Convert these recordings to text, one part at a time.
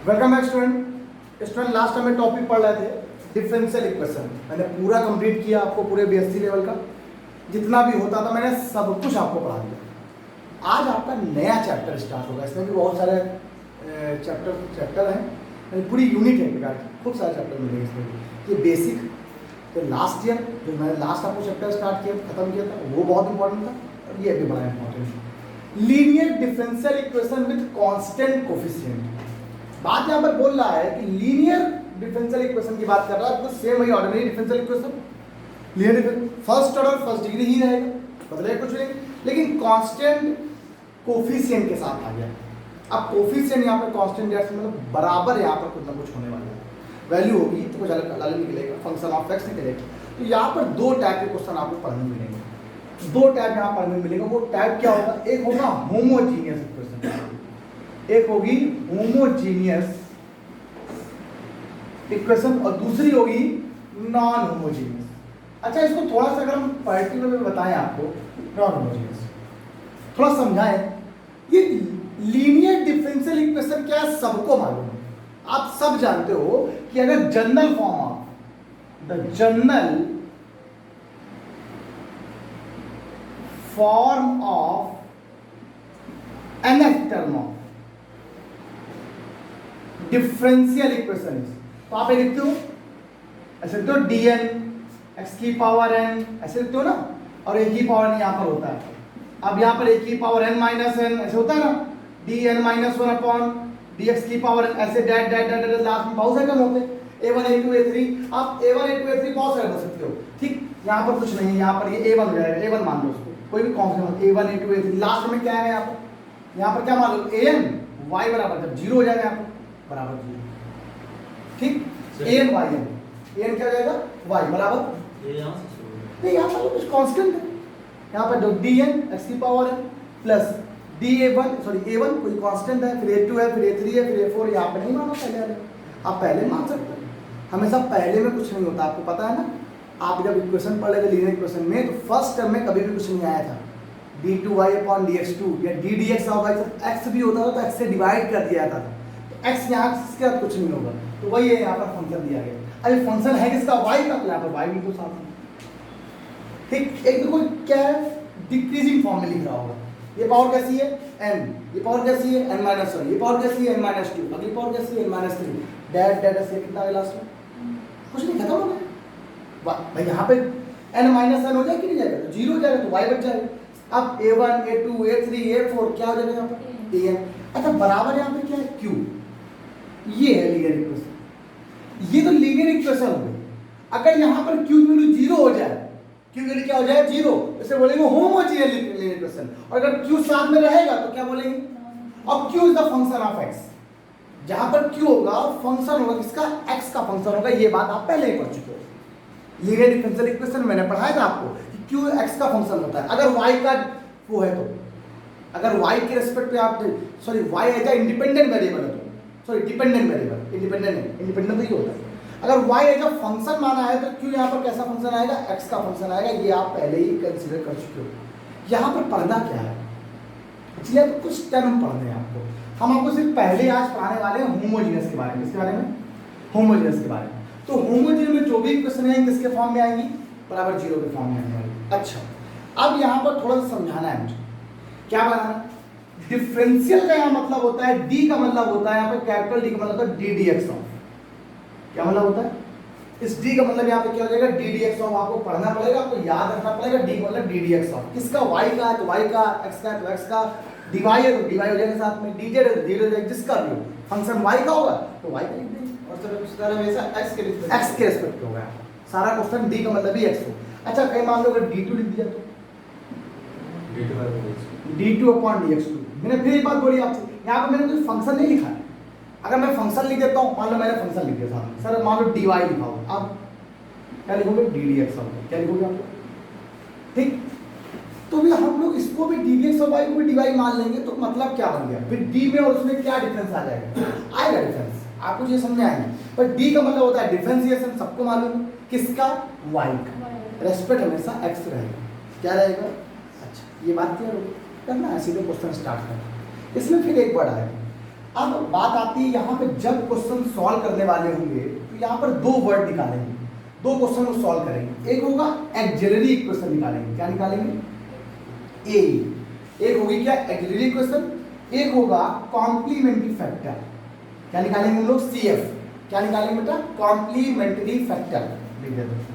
Welcome back student last time में topic पढ़ रहे थे डिफरेंशियल इक्वेशन। मैंने पूरा कंप्लीट किया आपको, पूरे बीएससी लेवल का जितना भी होता था मैंने सब कुछ आपको पढ़ा दिया। आज आपका नया चैप्टर स्टार्ट होगा। इसमें भी बहुत सारे चैप्टर हैं, पूरी यूनिट है प्रकार की, खूब सारे चैप्टर मिलेंगे इसमें भी। ये बेसिक तो लास्ट ईयर जो मैंने लास्ट आपको चैप्टर स्टार्ट किया खत्म किया था वो बहुत इंपॉर्टेंट था, और ये भी बड़ा important. Linear differential equation with constant coefficient. बात यहाँ पर बोल रहा है कि लीनियर डिफरेंशियल इक्वेशन की बात कर रहा है, तो सेम वही ordinary differential equation, linear first order first degree ही रहेगा, बदलेगा कुछ नहीं, लेकिन कांस्टेंट कोफिशिएंट के साथ आ गया। अब कोफिशिएंट यहाँ पर कांस्टेंट जैसे मतलब बराबर यहाँ पर कुछ ना कुछ होने वाला है, वैल्यू होगी तो कुछ अलग निकलेगा, फंक्शन ऑफ एक्स निकलेगा। तो यहाँ पर दो टाइप के क्वेश्चन आपको पढ़ने मिलेंगे, दो टाइप यहाँ पढ़ने मिलेगा। वो टाइप क्या होगा? एक होगा होमोजीनियस इक्वेशन, एक होगी होमोजीनियस इक्वेशन और दूसरी होगी नॉन होमोजीनियस। अच्छा, इसको थोड़ा सा अगर हम पर्टिकुलर में बताएं आपको, नॉन होमोजीनियस थोड़ा समझाएं। ये लीनियर डिफरेंशियल इक्वेशन क्या है सबको मालूम है, आप सब जानते हो कि अगर general form of the general form of nth term of differential equation, तो आप ये लिखते हो, ऐसे लिखते हो dn x की पावर n, ऐसे लिखते हो ना, और एक ही पावर n यहां पर होता है। अब यहां पर एक ही पावर n माइनस n ऐसे होता है ना, dn माइनस 1 अपॉन dx की पावर n, ऐसे डैट डैट डैट लास्ट में बहुत सारे टर्म होते हैं, a1 a2 a3, आप a1 a2 a3 बहुत सारे बन सकते हो, ठीक। यहाँ पर कुछ नहीं है, यहाँ पर ये a1 हो जाएगा, a1 मान लो उसको, कोई भी constant a1 a2 a3, last में क्या है यहाँ पर क्या मान लो an y बराबर, जब 0 हो जाएगा यहाँ पर बराबर 0, ठीक। an y n क्या हो जाएगा y बराबर, ये यहाँ से शुरू नहीं यहाँ पर कुछ कांस्टेंट है, यहाँ पर जो dn x की पावर है प्लस a1 कोई कांस्टेंट है, फिर a2 है, फिर a3 है, फिर a4, यहाँ पे नहीं मानो पहले वाले, आप पहले मान सकते हैं। हमेशा पहले में कुछ नहीं होता, आपको पता है ना। आप जब इक्वेशन पढ़ रहे थे लीनियर इक्वेशन में, तो फर्स्ट टर्म में कभी भी कुछ नहीं आया था, d2y अपॉन dx2 या ddx ऑफ y, x भी होता था तो x से डिवाइड कर दिया था, तो x यहाँ इसके बाद कुछ नहीं होगा, तो वही है यहाँ पर फंक्शन दिया गया। अभी फंक्शन है किसका? y का, तो यहाँ पर y भी तो साथ में, ठीक। एक देखो क्या है, डिक्रीजिंग फॉर्म में लिख रहा होगा, ये पावर कैसी है n, ये पावर कैसी है n माइनस 1, ये पावर कैसी है n माइनस 2, अगली पावर कैसी है n माइनस 3, डैट डैट ऐसे कितना है लास्ट में, कुछ नहीं, खत्म हो गया भाई। यहाँ पे n माइनस 1 हो जाए कि नहीं जाएगा, तो 0 हो जाएगा, तो y बच जाएगा। अब a1 a2 a3 a4 क्या हो जाएगा यहाँ पर an। अच्छा, बराबर यहाँ पे क्या है q, ये है लीनियर इक्वेशन, ये तो लीनियर इक्वेशन हो गई। अगर यहाँ पर q वैल्यू 0 हो जाए, q वैल्यू क्या हो जाए 0, इसे बोलेंगे होमोजीनियस लीनियर इक्वेशन। और अगर q साथ में रहेगा तो क्या बोलेंगे? अब q is the function of x, जहां पर q होगा फंक्शन होगा किसका? x का फंक्शन होगा। ये बात आप पहले ही पढ़ चुके हो, लीनियर डिफरेंशियल इक्वेशन मैंने पढ़ाया था आपको कि q x का फंक्शन होता है। अगर y का वो है तो, अगर y के रिस्पेक्ट पे आप y as a independent variable है तो, डिपेंडेंट वेरिएबल, इंडिपेंडेंट तो ही होता है। अगर y एज अ फंक्शन माना है तो q यहाँ पर कैसा फंक्शन आएगा? x का फंक्शन आएगा। ये आप पहले ही कंसीडर कर चुके हो। यहाँ पर पढ़ना क्या है, इसलिए तो कुछ टर्म पढ़ने हैं आपको। हम आपको सिर्फ पहले आज पढ़ाने वाले हैं होमोजीनियस के बारे में। इसके बारे में, होमोजीनियस के बारे में। तो होमोजीनियस में जो भी इक्वेशन आएंगी किसके फॉर्म में आएंगी? बराबर 0 के फॉर्म में आने वाली। अच्छा, अब यहाँ पर थोड़ा सा समझाना है मुझे, क्या बनाना? डिफरेंशियल का यहाँ मतलब होता है, d का मतलब होता है यहाँ पर कैपिटल D का मतलब होता है डी डी एक्स ऑफ, क्या मतलब होता है? इस d का मतलब यहाँ पे क्या हो जाएगा? D D x of. आपको पढ़ना पड़ेगा, आपको याद रखना पड़ेगा। d का मतलब डी डी एक्स ऑफ, किसका? y का है तो y का, x का है तो x का, dy है तो dy हो जाएगा साथ में, dz है तो dz हो जाएगा, जिसका भी हो फंक्शन y का होगा तो y का लिख देंगे, और चलो इस तरह हमेशा x के रिस्पेक्ट पे होगा सारा क्वेश्चन। d का मतलब ही x हो। अच्छा, कहीं मान लो अगर d2 लिख दिया तो d2 अपॉन dx2। मैंने फिर एक बात बोली आपसे, यहाँ पे मैंने कोई फंक्शन नहीं लिखा है। अगर मैं फंक्शन लिख देता हूँ, मान लो मैंने फंक्शन लिख दिया सामने, सर मान लो dy लिखा होगा, अब क्या लिखोगे? ddx ऑफ, क्या लिखोगे आप लोग? ठीक, तो भी हम लोग इसको भी ddx ऑफ y को भी dy मान लेंगे, तो मतलब क्या बन गया? फिर d में और उसमें क्या डिफरेंस आ जाएगा? आएगा डिफरेंस, आपको ये समझ में आएगा। पर d का मतलब होता है डिफरेंशिएशन, सबको मालूम है किसका? y का। रेस्पेक्ट हमेशा x रहेगा, क्या रहेगा? अच्छा, ये बात क्लियर होगी, करना है सीधे क्वेश्चन स्टार्ट करना। इसमें फिर एक वर्ड आएगा अब बात आती है यहाँ पे, जब क्वेश्चन सॉल्व करने वाले होंगे तो यहाँ पर दो वर्ड निकालेंगे, दो क्वेश्चन को सॉल्व करेंगे। एक होगा एक्सिलरी इक्वेशन निकालेंगे, क्या निकालेंगे? ए। एक होगी क्या? Axillary equation. एक होगा कॉम्प्लीमेंट्री फैक्टर, क्या निकालेंगे हम लोग? सीएफ। क्या निकालेंगे बेटा? Complementary factor. लिख देते हैं,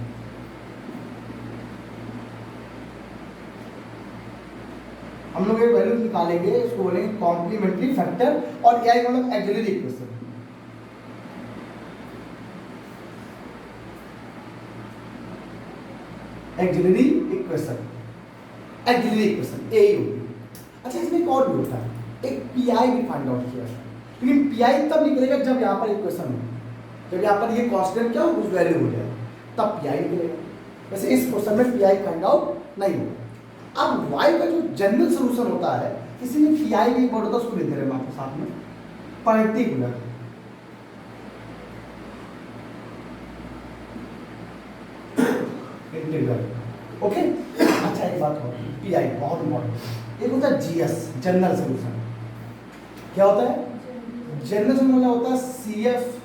हम लोग एक वैल्यू निकालेंगे, इसको बोलेंगे कॉम्प्लीमेंट्री फैक्टर, और यह मतलब auxiliary equation. Auxiliary equation, auxiliary equation ए होगी। अच्छा, इसमें एक और भी होता है, एक पीआई भी फाइंड आउट किया है, लेकिन पीआई तब निकलेगा जब यहाँ पर इक्वेशन हो, जब यहाँ पर ये कांस्टेंट क्या हो, कुछ वैल्यू हो जाए, तब पीआई निकलेगा। वैसे इस क्वेश्चन में पीआई फाइंड आउट नहीं होगा। अब y का जो जनरल सॉल्यूशन होता है, इसी में पीआई भी वर्ड होता है, उसको लिख दे रहे हैं आपके साथ में, पर्टिकुलर। ओके। अच्छा, एक बात और, पीआई बहुत इंपॉर्टेंट। एक होता है जीएस, जनरल सॉल्यूशन। क्या होता है? जनरल सॉल्यूशन होता है सीएफ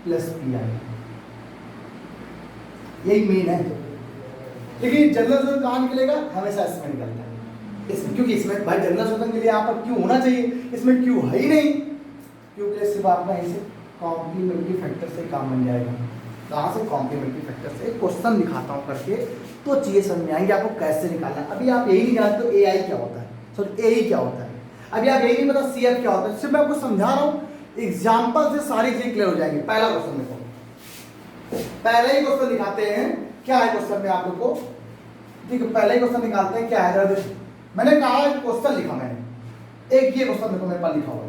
प्लस पीआई, यही मेन है। लेकिन जनरल सॉल्यूशन कहाँ निकलेगा? हमेशा इसमें निकलता है, इसमें, क्योंकि इसमें भाई जनरल सॉल्यूशन के लिए यहाँ पर क्यों होना चाहिए, इसमें क्यों है ही नहीं, क्योंकि सिर्फ आपका ऐसे कॉम्प्लीमेंट्री फैक्टर से काम बन जाएगा। कहाँ से? कॉम्प्लीमेंट्री फैक्टर से। एक क्वेश्चन दिखाता हूँ करके, तो चीज़ें समझ में आएंगे आपको कैसे निकालना है। अभी आप यही नहीं जानते तो एआई क्या होता है, सॉरी एई क्या होता है, अभी आप यही नहीं पता सीएफ क्या होता है। सिर्फ मैं आपको समझा रहा हूँ, एग्जाम्पल से सारी चीजें क्लियर हो जाएंगी। पहला क्वेश्चन देखो, पहले ही क्वेश्चन दिखाते हैं, क्या है क्वेश्चन में आप लोग को, ठीक है? पहले ही क्वेश्चन निकालते हैं, क्या है? मैंने कहा क्वेश्चन लिखा मैंने, एक ये क्वेश्चन देखो मेरे पास लिखा हुआ,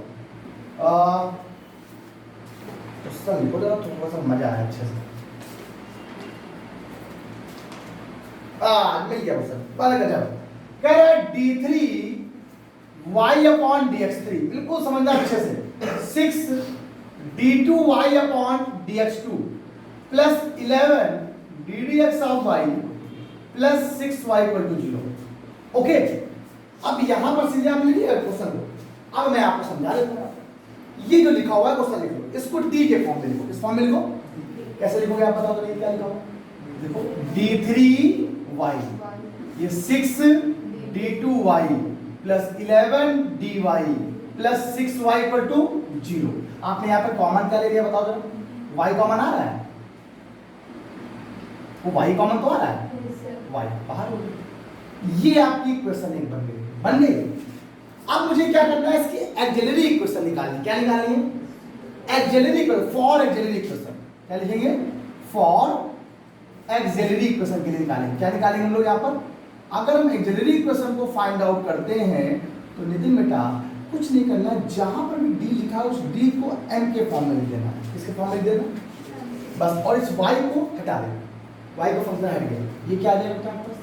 क्वेश्चन लिखो जरा, थोड़ा सा मजा आया अच्छे से। मिल गया क्वेश्चन, पहले का जवाब कह रहा है d3 y अपॉन dx3, बिल्कुल समझना अच्छे से। 6 d2 y upon dx2 plus 11 ddx of y plus 6y equal to 0। Okay, अब यहां पर सीधे आप लिखिए क्वेश्चन को। अब मैं आपको समझा देता हूं। ये जो लिखा हुआ है क्वेश्चन लिखो, इसको टी के फॉर्म में लिखो। इस फॉर्म में लिखो, कैसे लिखोगे आप बताओ तो? क्या लिखा हुआ? देखो d3y, ये 6 d2y plus 11 dy plus 6y equal to 0। आपने यहाँ पे कॉमन क्या ले लिया बताओ जरा? y कॉमन आ रहा है, वो y कॉमन तो आ रहा है, y बाहर हो गया। ये आपकी इक्वेशन एक बन गई, बन गई। अब मुझे क्या करना है? इसकी एक्सिलरी इक्वेशन निकालनी। क्या निकालनी है? Axillary equation, for axillary equation. क्या लिखेंगे? फॉर एक्सिलरी इक्वेशन के लिए निकालेंगे। क्या निकालेंगे हम लोग यहाँ पर? अगर हम एक्सिलरी इक्वेशन को फाइंड आउट करते हैं तो नितिन बेटा कुछ नहीं करना, जहां पर भी डी लिखा है उस डी को एम के फॉर्म में लिख देना। किसके फॉर्म में लिख देना बस, और इस वाई को हटा देना। वाई को फंक्शन हट गया, ये क्या आ जाएगा बेटा आपके पास?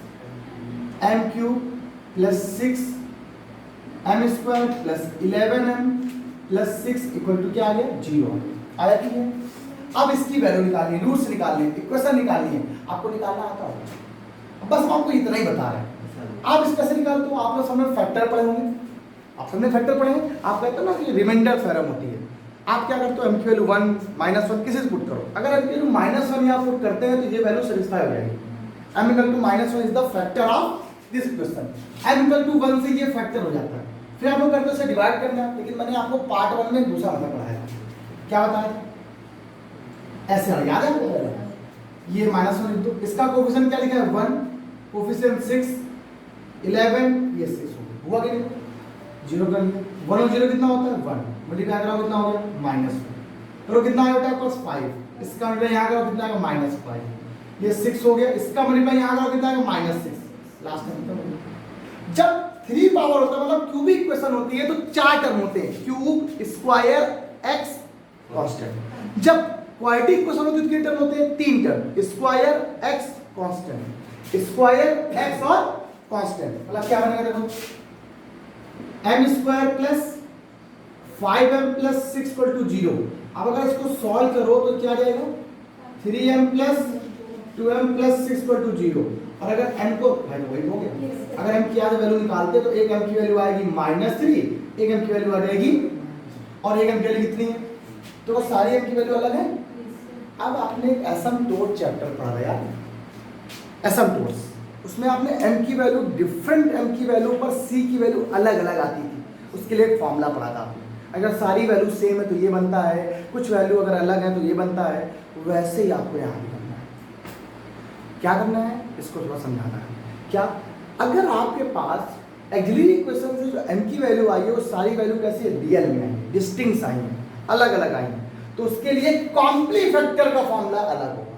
M cube plus 6 M square plus 11m plus 6 equal to क्या आ गया? 0 आया। ठीक है, अब इसकी वैल्यू निकालनी है, रूट्स निकालनी है, इक्वेशन निकालनी है। आपको निकालना आता होगा, बस हम आपको इतना ही बता रहे हैं। आप इस कैसे निकालते हो? आप लोग सामने फैक्टर पढ़े होंगे, आप सबने फैक्टर पढ़े हैं। आप कहते हो ना कि रिमाइंडर थ्योरम होती है। आप क्या करते हो? एम की वैल्यू 1 -1 किसी से पुट करो। अगर एम की वैल्यू -1 यहाँ पुट करते हैं तो ये वैल्यू सेटिस्फाई हो जाएगी। M equal to -1 is the factor of this equation. M equal to 1 से ये फैक्टर हो जाता है। फिर आप लोग करते हो इसे डिवाइड करना, लेकिन मैंने आपको पार्ट 1 में दूसरा मतलब पढ़ाया था। क्या बताया? ऐसे याद है? ये -1 लिख दो, इसका कोफिशिएंट क्या लिखा है? 1, कोफिशिएंट 6, 11, ये 6 हुआ कि नहीं? 0 कर लिया। 1 और 0 कितना होता है? 1। मल्टीप्लाई करो कितना हो गया? -1। तो कितना आया होता है? +5। इसका मल्टीप्लाई यहाँ करो कितना आएगा? -5। ये 6 हो गया, इसका मल्टीप्लाई यहाँ करो कितना आएगा? -6। लास्ट में कितना होगा? जब 3 पावर होता है मतलब क्यूबिक इक्वेशन होती है तो 4 टर्म होते हैं, क्यूब, स्क्वायर, एक्स, कांस्टेंट। जब क्वाड्रेटिक इक्वेशन होती है तो कितने टर्म होते हैं? 3 term, square, X, constant, square, X और कांस्टेंट। मतलब क्या बनेगा? देखो m square plus 5m plus 6 equal to 0। अब अगर इसको सॉल्व करो तो क्या जाएगा? 3m plus 2m plus 6 equal to 0। और अगर m को वही हो गया, अगर m की आज वैल्यू निकालते तो एक m की वैल्यू आएगी -3, एक m की वैल्यू आ जाएगी और एक m की वैल्यू कितनी है, तो वो सारी m की वैल्यू अलग है। अब आपने एक एसिम्प्टोट चैप्टर पढ़ा था यार, एसिम्प्टोट्स, उसमें आपने m की वैल्यू, डिफरेंट m की वैल्यू पर c की वैल्यू अलग अलग आती थी, उसके लिए एक फॉर्मूला पढ़ा था आपने। अगर सारी वैल्यू सेम है तो ये बनता है, कुछ वैल्यू अगर अलग है तो ये बनता है। वैसे ही आपको यहाँ भी करना है। क्या करना है, इसको थोड़ा समझाना है। क्या, अगर आपके पास एक्सिलरी इक्वेशन से जो m की वैल्यू आई है वो सारी वैल्यू कैसी है, रियल में आई है, डिस्टिंक्ट आई है, अलग अलग आई है, तो उसके लिए कॉम्प्ली फैक्टर का फॉर्मूला अलग होगा।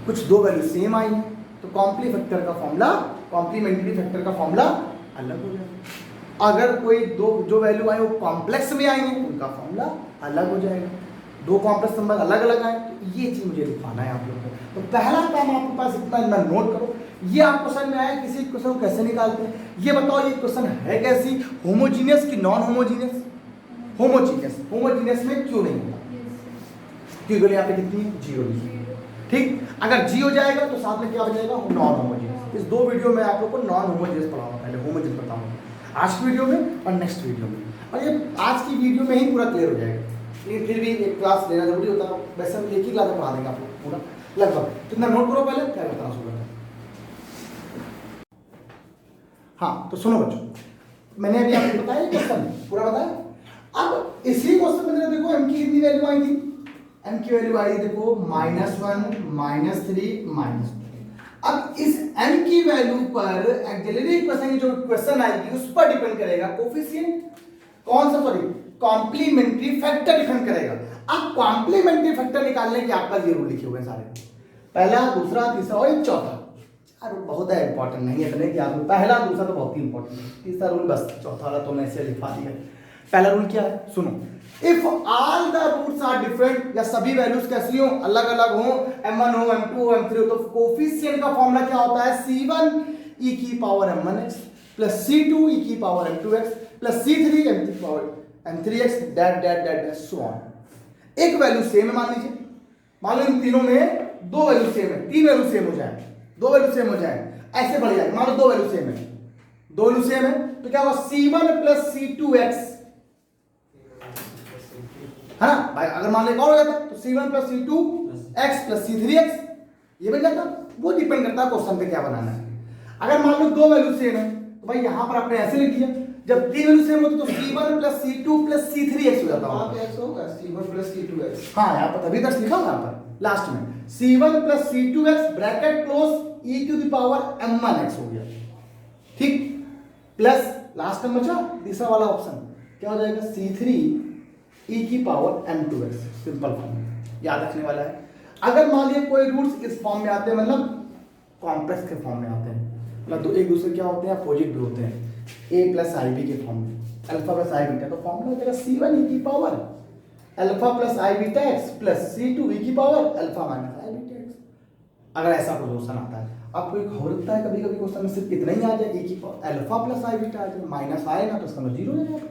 कुछ दो वैल्यू सेम आई है तो कॉम्प्ली फैक्टर का फॉर्मूला, कॉम्प्लीमेंट्री फैक्टर का फॉर्मूला अलग हो जाएगा। अगर कोई दो जो वैल्यू आई वो कॉम्प्लेक्स में आई है उनका फॉर्मूला अलग हो जाएगा। दो कॉम्प्लेक्स नंबर अलग अलग आए तो ये चीज मुझे लिखवाना है आप लोगों को। तो पहला काम आपके पास इतना नोट करो, ये आपको समझ में आया किसी क्वेश्चन को कैसे निकालते हैं। ये बताओ ये क्वेश्चन है कैसी, होमोजीनियस की नॉन होमोजीनियस? होमोजीनियस। होमोजीनियस में क्यों नहीं होगा, क्योंकि यहाँ पे कितनी है, जीरो। ठीक, अगर जी हो जाएगा तो साथ में क्या हो जाएगा, नॉन होमोजीनियस। इस दो वीडियो में आप लोग को नॉन होमोजीनियस पढ़ाऊंगा, पहले होमोजीनियस बताऊंगा आज की वीडियो में और नेक्स्ट वीडियो में, और ये आज की वीडियो में ही पूरा क्लियर हो जाएगा। लेकिन फिर भी एक क्लास लेना जरूरी होता है, वैसे हम एक ही क्लास में पढ़ा देंगे आप लोग पूरा लगभग। तो इतना नोट करो पहले, क्या बताना शुरू करते हैं। हाँ तो सुनो बच्चों, मैंने अभी आपको बताया क्वेश्चन पूरा बताया। अब इसी क्वेश्चन में देखो m की कितनी वैल्यू आई थी, m की वैल्यू आई देखो -1 -3 -2। अब इस m की वैल्यू पर एक्सिलरी इक्वेशन की जो क्वेश्चन आएगी उस पर डिपेंड करेगा कोफिशिएंट, कौन सा, सॉरी कॉम्प्लीमेंट्री फैक्टर डिपेंड करेगा। अब कॉम्प्लीमेंट्री फैक्टर निकालने के आपका ये रूल लिखे हुए हैं सारे, पहला दूसरा तीसरा और चौथा। अरे बहुत है इंपॉर्टेंट नहीं है इतने कि आपको पहला दूसरा तो बहुत ही इंपॉर्टेंट है, तीसरा रूल बस, चौथा वाला तो मैं ऐसे लिखवा दिया। पहला रूल क्या है, सुनो, if all the roots are different, या सभी वैल्यूज कैसी हो, अलग अलग हो, m1 हो, m2 हो, m3 हो, तो कोफिशिएंट का फॉर्मूला क्या होता है, c1 e की power m1x plus c2 e की power m2x plus c3 e की power m3x that so on. एक वैल्यू सेम है, मान लीजिए, मान लो इन तीनों में दो वैल्यू सेम है, तीन वैल्यू सेम हो जाए, दो वैल्यू सेम हो जाए, ऐसे बढ़ जाए। मान लो दो वैल्यू सेम है, दो वैल्यू सेम है तो क्या होगा, c1 प्लस c2x है ना भाई। अगर मान ले कौन हो जाता तो c1 plus c2x plus c3x ये बन जाता। वो डिपेंड करता है क्वेश्चन पे क्या बनाना है। अगर मान लो दो वैल्यू सेम है तो भाई यहां पर आपने ऐसे लिख दिया, जब तीन वैल्यू सेम होती तो c1 plus c2 plus c3x हो जाता है, x होगा c1 प्लस c2x। हां यहां पर तभी तक लिखा यहां पर लास्ट में c1 plus c2x bracket close e to the power m1x हो गया, ठीक, प्लस लास्ट में बचा तीसरा वाला ऑप्शन क्या हो जाएगा, c3 e की पावर m2x, सिंपल फॉर्म याद रखने वाला है। अगर मान लीजिए कोई रूट्स इस फॉर्म में आते हैं, मतलब कॉम्प्लेक्स के फॉर्म में आते हैं, मतलब दो एक दूसरे क्या होते हैं, अपोजिट भी होते हैं, a प्लस आई बी के फॉर्म में, अल्फा प्लस आई बीटा, तो फॉर्मूला हो जाएगा c1 e की power alpha plus I beta x plus c2 e की power alpha minus I beta x। अगर ऐसा कोई क्वेश्चन आता है, आपको एक हो सकता है कभी कभी क्वेश्चन में सिर्फ इतना ही आ जाए, e की power alpha plus I beta आ जाए, माइनस आएगा तो इसका मतलब जीरो हो जाएगा,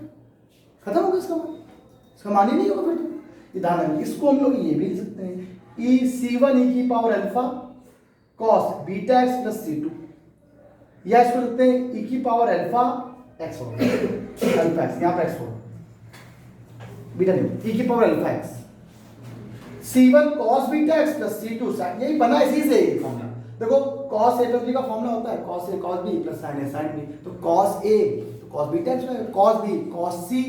खत्म हो गया इसका मतलब, इसका मान ही नहीं होगा फिर तो। ध्यान, इसको हम लोग ये भी लिख सकते हैं, e c1 e की power alpha cos beta x plus c2, या इसको लिखते हैं e की पावर अल्फा x होगा, अल्फा x यहाँ पर x होगा, बीटा नहीं, e की power alpha x, c1 cos beta x plus c2 sin, यही बना इसी से ये फॉर्मूला। देखो cos a प्लस b का फॉर्मूला होता है cos a cos b plus sin a sin b, तो cos a तो cos बीटा x होगा, cos b cos c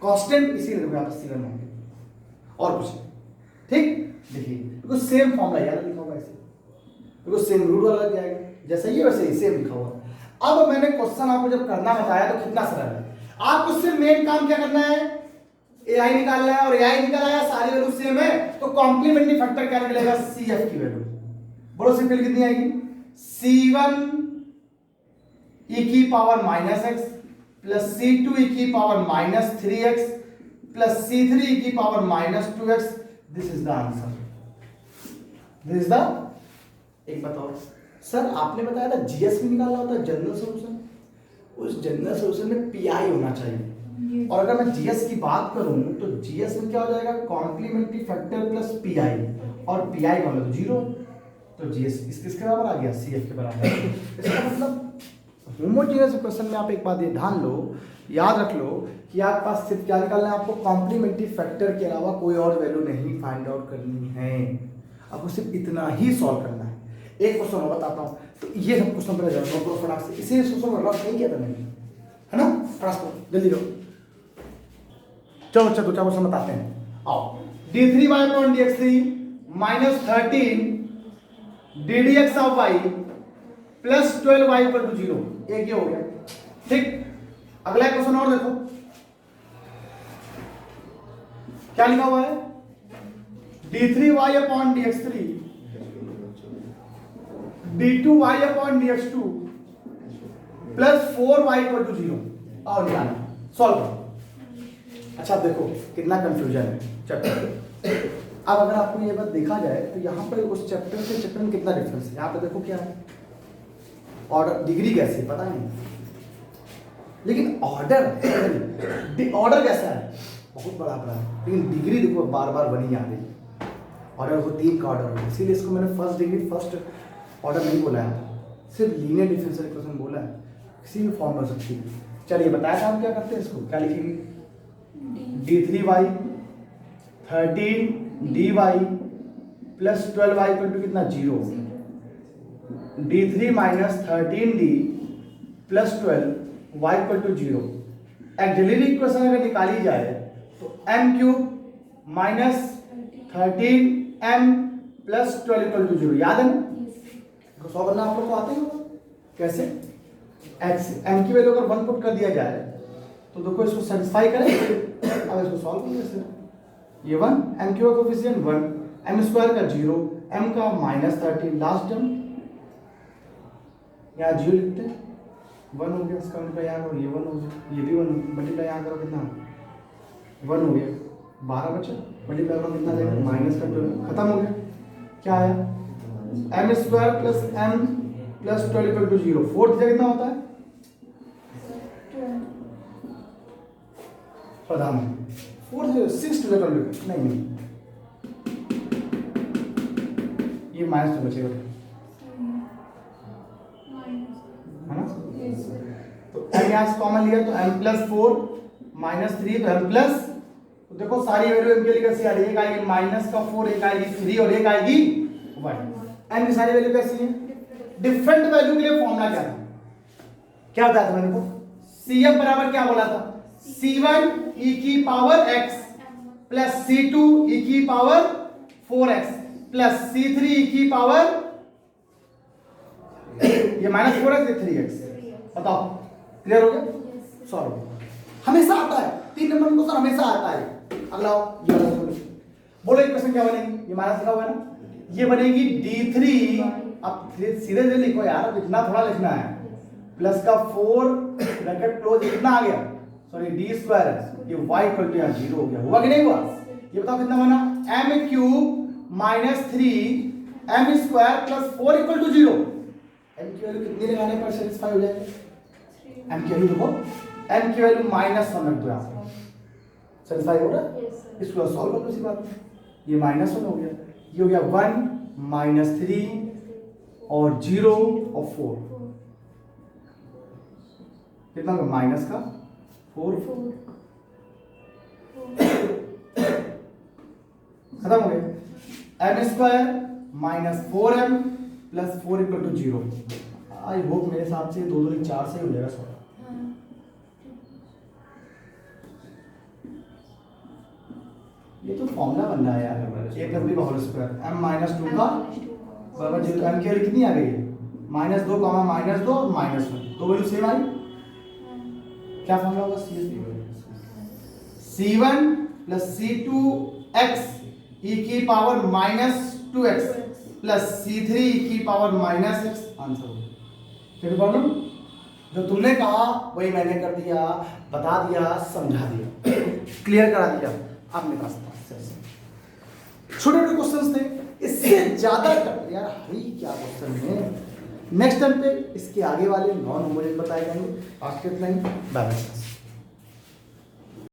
constant, इसीलिए देखो यहाँ पर c1 होंगे और कुछ नहीं, ठीक। देखिए देखो सेम फॉर्मूला याद लिखा होगा, ऐसे देखो सेम रूट वाला लग जाएगा, जैसा ही वैसे ही सेम लिखा हुआ। अब मैंने क्वेश्चन आपको जब करना बताया तो कितना सरल है, आपको सिर्फ मेन काम क्या करना है, ai निकालना है, और ai निकाला है, सारी वैल्यू सेम है, तो कॉम्प्लीमेंट्री फैक्टर क्या निकलेगा, cf की वैल्यू बड़ो सिंपल कितनी आएगी, c1 e की power minus x plus c2 e की power minus 3x plus c3 e की power minus 2x, this is the answer, this is the. एक बताओ सर, आपने बताया था जीएस में निकालना होता है जनरल सॉल्यूशन, उस जनरल सॉल्यूशन में पीआई होना चाहिए, और अगर मैं जीएस की बात करूं तो जीएस में क्या हो जाएगा, कॉम्प्लीमेंट्री फैक्टर प्लस पीआई, और पीआई का मतलब जीरो, तो जीएस किसके बराबर आ गया, सीएफ के बराबर। इसका मतलब होमोजेनियस इक्वेशन में आप एक बात ये ध्यान लो याद रख लो कि आपके पास सिर्फ क्या निकालना है, आपको कॉम्प्लीमेंट्री फैक्टर के अलावा कोई और वैल्यू नहीं फाइंड आउट करनी है, आपको सिर्फ इतना ही सॉल्व करना है। एक क्वेश्चन मैं बताता हूँ, तो ये सब क्वेश्चन पर जाओ फटाक से, इसे क्वेश्चन रफ नहीं किया था मैंने, है ना, फटाक जल्दी करो। चलो अच्छा 2-4 क्वेश्चन बताते हैं, आओ। d3y upon dx3 minus 13 ddx of y plus 12y equal to 0, एक ये हो गया, ठीक। अगला क्वेश्चन और देखो, क्या लिखा हुआ है, d3y upon dx3 d2y upon dx2 plus 4y equal to 0, और निकालना, सॉल्व करो। अच्छा देखो कितना कंफ्यूजन है चैप्टर। अब अगर आपको ये बात देखा जाए तो यहाँ पर उस चैप्टर से चैप्टर में कितना डिफरेंस है, यहाँ पे देखो क्या है, ऑर्डर डिग्री कैसी है पता नहीं, लेकिन ऑर्डर कैसा है, बहुत बड़ा बड़ा है, लेकिन डिग्री देखो बार बार बनी आ रही है। ऑर्डर को 3 का ऑर्डर है, इसीलिए इसको मैंने फर्स्ट डिग्री फर्स्ट ऑर्डर नहीं बोला है, सिर्फ लीनियर डिफरेंशियल इक्वेशन बोला है, किसी भी फॉर्म में सकती है। चलिए बताया था हम क्या करते हैं, इसको क्या लिखेंगे, d3y 13 dy plus 12y equal to कितना 0, d3 minus 13d plus 12y equal to 0। Auxiliary equation अगर निकाली जाए तो m cube minus 13m plus 12 equal to 0, याद है ना, सॉल्व करना आप लोग को आते होगा कैसे, x m की वैल्यू अगर 1 पुट कर दिया जाए तो देखो इसको सेटिस्फाई करें, अब इसको सॉल्व करेंगे इससे, ये 1 m क्यूब का कोफिशिएंट 1, m स्क्वायर का 0, m का माइनस 13, लास्ट टर्म यहाँ 0 लिखते हैं, 1 हो गया, इसका मल्टीप्लाई यहाँ करो, ये 1 हो गया, ये भी 1 मल्टीप्लाई यहाँ करो कितना 1 हो गया, 12 बचा, मल्टीप्लाई करो कितना देगा माइनस का 12, खत्म हो गया, क्या आया m square plus m plus 12 equal to 0, fourth जगह कितना होता है प्रधान, फोर्थ 6 टू द नहीं, ये माइनस तो बचेगा, है ना, तो m यहाँ से कॉमन लिया तो m प्लस 4 माइनस 3 तो m प्लस, तो देखो सारी वैल्यू m के लिए कैसी आ रही है, एक आएगी माइनस का 4, एक आएगी 3 और एक आएगी 1, m की सारी वैल्यू कैसी है, डिफरेंट वैल्यू के लिए फॉर्मूला क्या बताया था मैंने को, cf बराबर क्या बोला था, c1 e की power x plus c2 e की power 4x plus c3 e की पावर ये माइनस 4x ये 3x, बताओ क्लियर हो गया, सॉल्व हमेशा आता है, 3 नंबर में क्वेश्चन हमेशा आता है। अगला ये बोलो एक क्वेश्चन क्या बनेगी, ये माइनस लिखा हुआ है ना, ये बनेगी d3, अब सीधे सीधे लिखो यार, अब इतना थोड़ा लिखना है, प्लस का 4 ब्रैकेट क्लोज, कितना आ गया, सॉरी d स्क्वायर है, ये y इक्वल टू 0 हो गया, हुआ कि नहीं हुआ, ये बताओ कितना बना, m cube minus 3 m square plus 4 equal to 0, m की वैल्यू कितनी लगाने पर सेटिस्फाई हो जाएगी, m की वैल्यू देखो, m की वैल्यू माइनस 1 रख दो यहाँ, सेटिस्फाई हो रहा है, इसको सॉल्व कर दो इसी बात में, ये माइनस 1 हो गया, ये हो गया 1 माइनस 3 और 0 और 4, कितना होगा माइनस का 4, खत्म हो गया, m square minus 4m plus 4 equal to 0, I hope मेरे हिसाब से 2 2 4 से ही हो जाएगा सॉल्व। ये तो फॉर्मूला बन रहा है यार, a प्लस b का होल स्क्वायर m माइनस 2 का बराबर 0, m की वैल्यू कितनी आ गई है माइनस 2 माइनस 2 और माइनस 1, दो वैल्यू सेम आई, क्या फॉर्मूला होगा c1 plus c2 x e की power minus 2x plus c3 e की पावर माइनस x, आंसर हो गया, प्रॉब्लम जो तुमने कहा वही मैंने कर दिया, बता दिया, समझा दिया, क्लियर करा दिया, आप मेरे पास छोटे छोटे क्वेश्चंस थे, इससे ज्यादा यार हरी क्या क्वेश्चन है, नेक्स्ट टाइम पे इसके आगे वाले नॉन होमोजेनियस बताए जाएंगे। आज के इतना ही, बाय बाय।